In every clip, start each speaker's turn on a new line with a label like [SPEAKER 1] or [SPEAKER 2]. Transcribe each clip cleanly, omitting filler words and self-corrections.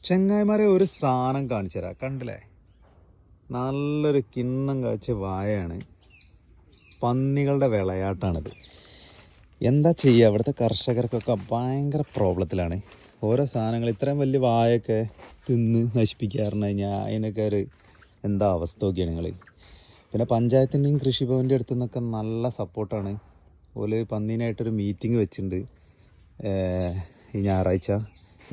[SPEAKER 1] ചെങ്ങായിമാരെ ഒരു സാധനം കാണിച്ചു തരാം. കണ്ടില്ലേ, നല്ലൊരു കിണ്ണം കാഴ്ച വാഴയാണ്. പന്നികളുടെ വിളയാട്ടാണിത്. എന്താ ചെയ്യുക, ഇവിടുത്തെ കർഷകർക്കൊക്കെ ഭയങ്കര പ്രോബ്ലത്തിലാണ്. ഓരോ സാധനങ്ങൾ ഇത്രയും വലിയ വാഴയൊക്കെ തിന്ന് നശിപ്പിക്കാറുണ്ട് കഴിഞ്ഞാൽ അതിനൊക്കെ ഒരു എന്താ അവസ്ഥ നോക്കിയാണ് നിങ്ങൾ. പിന്നെ പഞ്ചായത്തിൻ്റെയും കൃഷിഭവൻ്റെ അടുത്തു നിന്നൊക്കെ നല്ല സപ്പോർട്ടാണ്. ഓല് പന്നീനായിട്ടൊരു മീറ്റിംഗ് വെച്ചിട്ടുണ്ട് ഈ ഞായറാഴ്ച.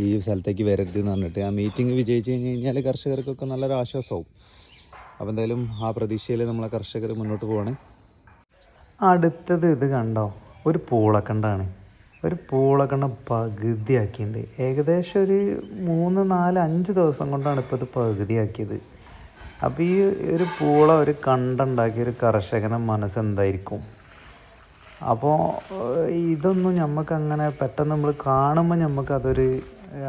[SPEAKER 1] ഈ സ്ഥലത്തേക്ക് വരരുത് എന്ന് പറഞ്ഞിട്ട് ആ മീറ്റിംഗ് വിജയിച്ച് കഴിഞ്ഞാൽ കർഷകർക്കൊക്കെ നല്ലൊരു ആശ്വാസമാവും. അപ്പോൾ എന്തായാലും ആ പ്രതീക്ഷയിൽ നമ്മളെ കർഷകർ മുന്നോട്ട് പോവാണ്. അടുത്തത് ഇത് കണ്ടോ, ഒരു പൂളക്കണ്ടാണ്. ഒരു പൂളക്കണ്ട പകുതിയാക്കിയിട്ടുണ്ട്. ഏകദേശം ഒരു 3, 4, 5 ദിവസം കൊണ്ടാണ് ഇപ്പോൾ ഇത് പകുതിയാക്കിയത്. അപ്പോൾ ഈ ഒരു പൂള ഒരു കണ്ടുണ്ടാക്കിയ ഒരു കർഷകൻ്റെ മനസ്സെന്തായിരിക്കും? അപ്പോൾ ഇതൊന്നും നമുക്കങ്ങനെ പെട്ടെന്ന് നമ്മൾ കാണുമ്പോൾ നമുക്കതൊരു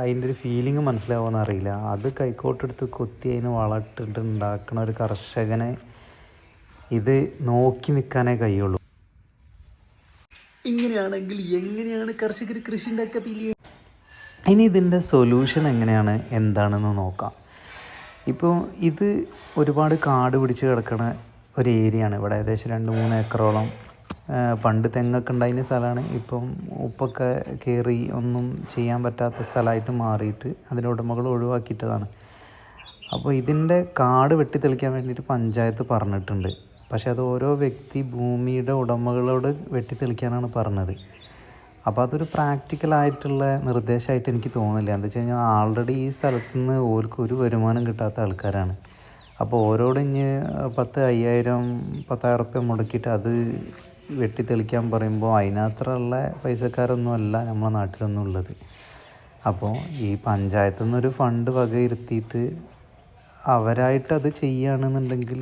[SPEAKER 1] അതിൻ്റെ ഒരു ഫീലിംഗ് മനസ്സിലാവുമെന്ന് അറിയില്ല. അത് കൈക്കോട്ടെടുത്ത് കൊത്തി അതിന് വളമിട്ടിട്ട് ഉണ്ടാക്കുന്ന ഒരു കർഷകനെ ഇത് നോക്കി നിൽക്കാനേ കഴിയുള്ളൂ. ഇങ്ങനെയാണെങ്കിൽ എങ്ങനെയാണ് കർഷകർ കൃഷി ഉണ്ടാക്കുക? ഇനി ഇതിൻ്റെ സൊല്യൂഷൻ എങ്ങനെയാണ്, എന്താണെന്ന് നോക്കാം. ഇപ്പോൾ ഇത് ഒരുപാട് കാട് പിടിച്ച് കിടക്കുന്ന ഒരു ഏരിയയാണ്. ഇവിടെ ഏകദേശം 2-3 ഏക്കറോളം പണ്ട് തെങ്ങൊക്കെ ഉണ്ടായിരുന്ന സ്ഥലമാണ്. ഇപ്പം ഉപ്പൊക്കെ കയറി ഒന്നും ചെയ്യാൻ പറ്റാത്ത സ്ഥലമായിട്ട് മാറിയിട്ട് അതിൻ്റെ ഉടമകൾ ഒഴിവാക്കിയിട്ടതാണ്. അപ്പോൾ ഇതിൻ്റെ കാട് വെട്ടിത്തെളിക്കാൻ വേണ്ടിയിട്ട് പഞ്ചായത്ത് പറഞ്ഞിട്ടുണ്ട്. പക്ഷേ അത് ഓരോ വ്യക്തി ഭൂമിയുടെ ഉടമകളോട് വെട്ടിത്തെളിക്കാനാണ് പറഞ്ഞത്. അപ്പോൾ അതൊരു പ്രാക്ടിക്കലായിട്ടുള്ള നിർദ്ദേശമായിട്ട് എനിക്ക് തോന്നുന്നില്ല. എന്താ വെച്ച് കഴിഞ്ഞാൽ ആൾറെഡി ഈ സ്ഥലത്ത് നിന്ന് ഓർക്ക് ഒരു വരുമാനം കിട്ടാത്ത ആൾക്കാരാണ്. അപ്പോൾ ഓരോട് ഇനി 10,000 റുപ്യ മുടക്കിയിട്ട് അത് വെട്ടിത്തെളിക്കാൻ പറയുമ്പോൾ അതിനത്രയുള്ള പൈസക്കാരൊന്നും അല്ല നമ്മളെ നാട്ടിലൊന്നും ഉള്ളത്. അപ്പോൾ ഈ പഞ്ചായത്തു നിന്നൊരു ഫണ്ട് വകയിരുത്തിയിട്ട് അവരായിട്ടത് ചെയ്യുകയാണെന്നുണ്ടെങ്കിൽ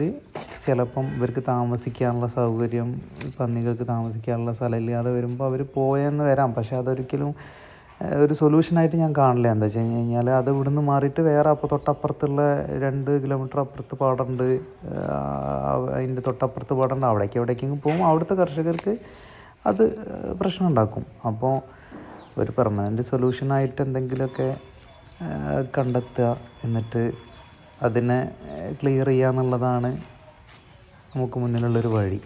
[SPEAKER 1] ചിലപ്പം ഇവർക്ക് താമസിക്കാനുള്ള സൗകര്യം, പന്നികൾക്ക് താമസിക്കാനുള്ള സ്ഥലമില്ലാതെ വരുമ്പോൾ അവർ പോയെന്ന് വരാം. പക്ഷേ അതൊരിക്കലും ഒരു സൊല്യൂഷനായിട്ട് ഞാൻ കാണില്ല. എന്താ വെച്ച് കഴിഞ്ഞാൽ അത് ഇവിടുന്ന് മാറിയിട്ട് വേറെ അപ്പോൾ തൊട്ടപ്പുറത്തുള്ള 2 കിലോമീറ്റർ അപ്പുറത്ത് പാടമുണ്ട്, അതിൻ്റെ തൊട്ടപ്പുറത്ത് പാടമുണ്ട്. എവിടേക്കെങ്കിലും പോകും. അവിടുത്തെ കർഷകർക്ക് അത് പ്രശ്നം ഉണ്ടാക്കും. അപ്പോൾ ഒരു പെർമനൻറ്റ് സൊല്യൂഷനായിട്ട് എന്തെങ്കിലുമൊക്കെ കണ്ടെത്തുക, എന്നിട്ട് അതിനെ ക്ലിയർ ചെയ്യുക എന്നുള്ളതാണ് നമുക്ക് മുന്നിലുള്ളൊരു വഴി.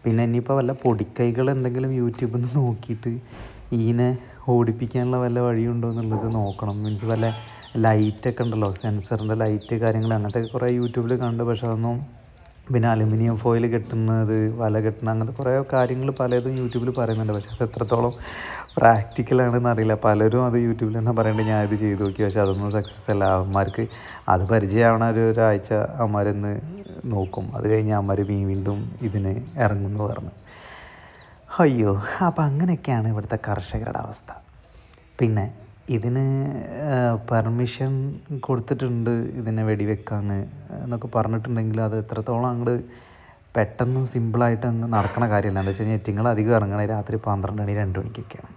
[SPEAKER 1] പിന്നെ ഇനിയിപ്പോൾ വല്ല പൊടിക്കൈകൾ എന്തെങ്കിലും യൂട്യൂബിൽ നിന്ന് നോക്കിയിട്ട് ഇതിനെ ഓടിപ്പിക്കാനുള്ള വല്ല വഴിയുണ്ടോ എന്നുള്ളത് നോക്കണം. മീൻസ് വല്ല ലൈറ്റൊക്കെ ഉണ്ടല്ലോ, സെൻസറിൻ്റെ ലൈറ്റ് കാര്യങ്ങൾ, അങ്ങനത്തെ കുറേ യൂട്യൂബിൽ കണ്ട്. പക്ഷെ അതൊന്നും, പിന്നെ അലുമിനിയം ഫോയിൽ കെട്ടുന്നത്, വല കെട്ടുന്നത്, അങ്ങനത്തെ കുറേ കാര്യങ്ങൾ പലതും യൂട്യൂബിൽ പറയുന്നുണ്ട്. പക്ഷെ അത് എത്രത്തോളം പ്രാക്ടിക്കലാണെന്ന് അറിയില്ല. പലരും അത് യൂട്യൂബിൽ തന്നെ പറയേണ്ടത് ഞാൻ ഇത് ചെയ്ത് നോക്കി, പക്ഷെ അതൊന്നും സക്സസ് അല്ല. അവന്മാർക്ക് അത് പരിചയമാവണ ഒരാഴ്ച അവന്മാരൊന്ന് നോക്കും. അത് കഴിഞ്ഞ് അവന്മാർ വീണ്ടും ഇതിന് ഇറങ്ങുമെന്ന് പറഞ്ഞു. അയ്യോ, അപ്പം അങ്ങനെയൊക്കെയാണ് ഇവിടുത്തെ കർഷകരുടെ അവസ്ഥ. പിന്നെ ഇതിന് പെർമിഷൻ കൊടുത്തിട്ടുണ്ട് ഇതിനെ വെടിവെക്കാൻ എന്നൊക്കെ പറഞ്ഞിട്ടുണ്ടെങ്കിൽ അത് എത്രത്തോളം അങ്ങോട്ട് പെട്ടെന്ന് സിമ്പിളായിട്ട് അങ്ങ് നടക്കണ കാര്യമല്ല. എന്താ വെച്ച് കഴിഞ്ഞാൽ എറ്റിങ്ങൾ അധികം ഇറങ്ങണേ രാത്രി 12 മണി 2 മണിക്കൊക്കെയാണ്.